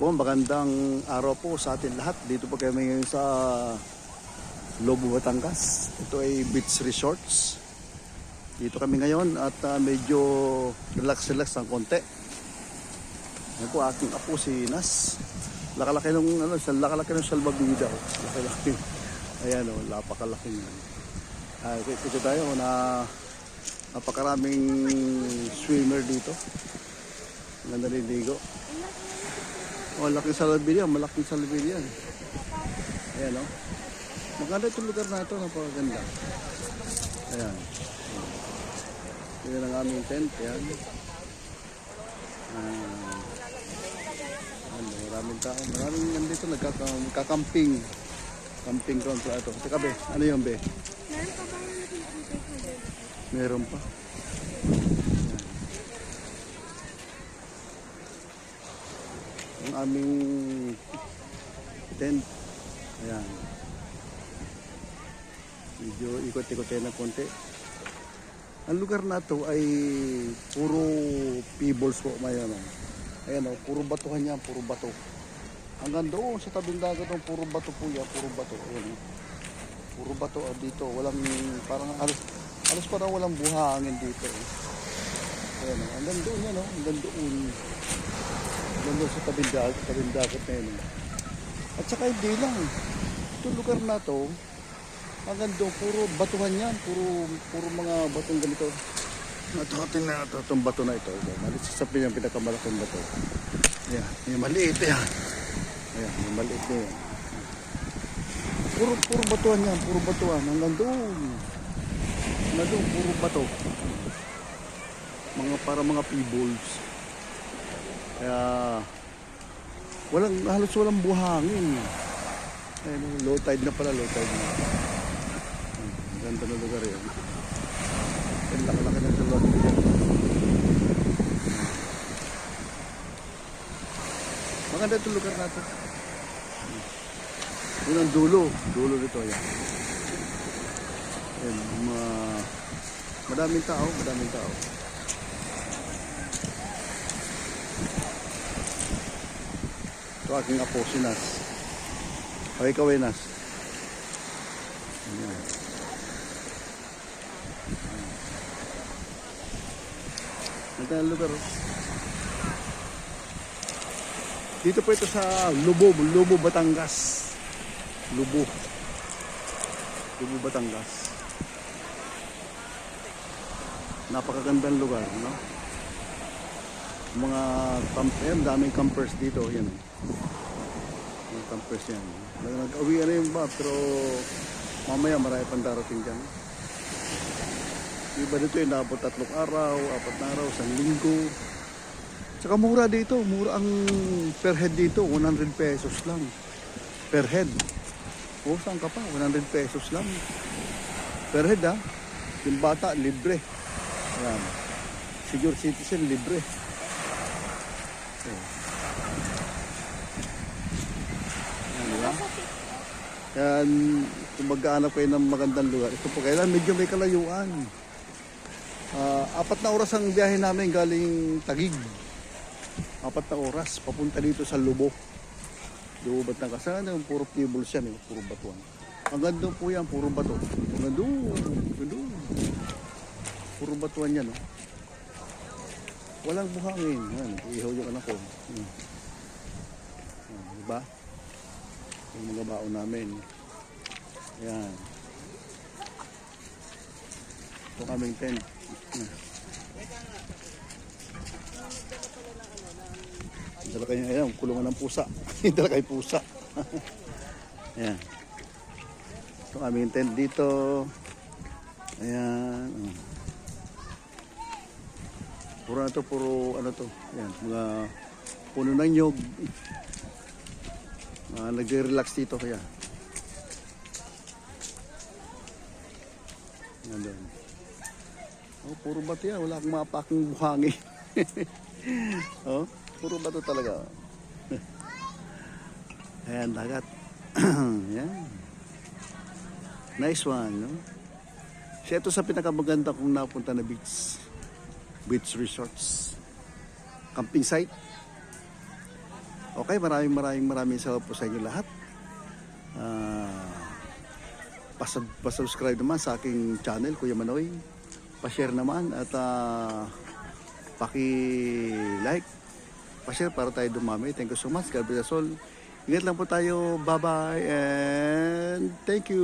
Po, magandang araw po sa atin lahat. Dito po kami ngayon sa Lobo, Batangas. Ito ay Beach Resorts. Dito kami ngayon at medyo relax ang konti. Yan po aking apo si Nas. Lakalaki ng salbabida. Lakalaki. Ayan o, napakalaki niyan. Ito tayo na napakaraming swimmer dito. Ganda niligo. Malaking salbabida, malaking salbabida yan. Ayan o. Maganda itong lugar na ito, napakaganda. Ayan. Yan ang aming tent, yan. Maraming tao, maraming nandito nagkakamping. Camping ground pa ito. Teka be, ano yun be? Meron pa. Ang aming tent. Ayan. Medyo ikot-ikotin na konti. Ang lugar na to ay puro pebbles po mayan. Ayan o, puro batuhan yan, puro bato. Hanggang doon sa tabing dagat, puro bato po yan, puro bato. Ayan, puro bato dito, walang, parang alas parang walang buhangin dito. Ayan o, hanggang doon yan o, hanggang doon. Hanggang doon sa tabing dagat na yan. At saka hindi lang, itong lugar na to, hanggang doon, puro batuhan yan, puro mga batong ganito. Natuhatin na ito, itong bato na ito. Malit sa sapin yung pinakamalaking bato. Ayan, yung maliit yan. Ayan, yung maliit na yan. Puro batuhan yan, puro batuhan. Hanggang doon. Hanggang doon, puro bato. Para mga pebbles. Kaya, halos walang buhangin. Ayan, low tide na pala, low tide na. Ganda na lugar yan. Ang laki-laki ng salwag dito. Maganda itong lugar natin. Yun ang dulo dito. Ayan. Ayan, madaming tao. Ito aking apo si Nas. Kaway Nas. Ayan. Ito ang lugar. Dito po ito sa Lobo, Batangas. Lobo, Batangas. Napakagandang lugar, no? Mga daming campers dito, yan. Mga campers yan. Nag-awi na yung ba, pero mamaya marami pang darating dyan. Iba dito yung nabot 3 araw, 4 na araw, 1 linggo. Tsaka mura dito, mura ang per head dito, 100 pesos lang. Per head. O, saan ka pa? 100 pesos lang. Per head ha. Yung bata, libre. Ayan. Senior citizen, libre. Ayan, diba? Yan, kung mag-aanap kayo ng magandang lugar, ito po kailan medyo may kalayuan. 4 na oras ang biyahe namin galing Taguig. 4 na oras papunta dito sa Lobo. Lobo Batangas. Sana puro pebbles yan, puro batuan. Hanggang doon po yan, puro bato. Hanggang doon. Puro batuan yan. Walang buhangin. Yan, ihaw yung anak ko. Diba? Yung mga baon namin. Ayan. Ito kaming tent. Dala kayo, ayan, kulungan ng pusa. Dala kayo pusa. Ayan. Ito aming tent dito. Ayan. Puro na to, ano to. Ayan, mga puno ng nyog. Nagre-relax dito kaya. Ayan doon. Oh, puro bato yan. Wala akong mapaking buhangin. Oh, puro bato talaga. Ayan, dagat. Ayan. Nice one, no? Siya ito sa pinakamaganda kong napunta na beach resorts. Camping site. Okay. Okay, maraming salamat po sa inyo lahat. Pasubscribe naman sa aking channel, Kuya Manoy. Pa-share naman at paki-like, pa-share para tayo dumami. Thank you so much. God bless us all. Ingat lang po tayo. Bye-bye and thank you.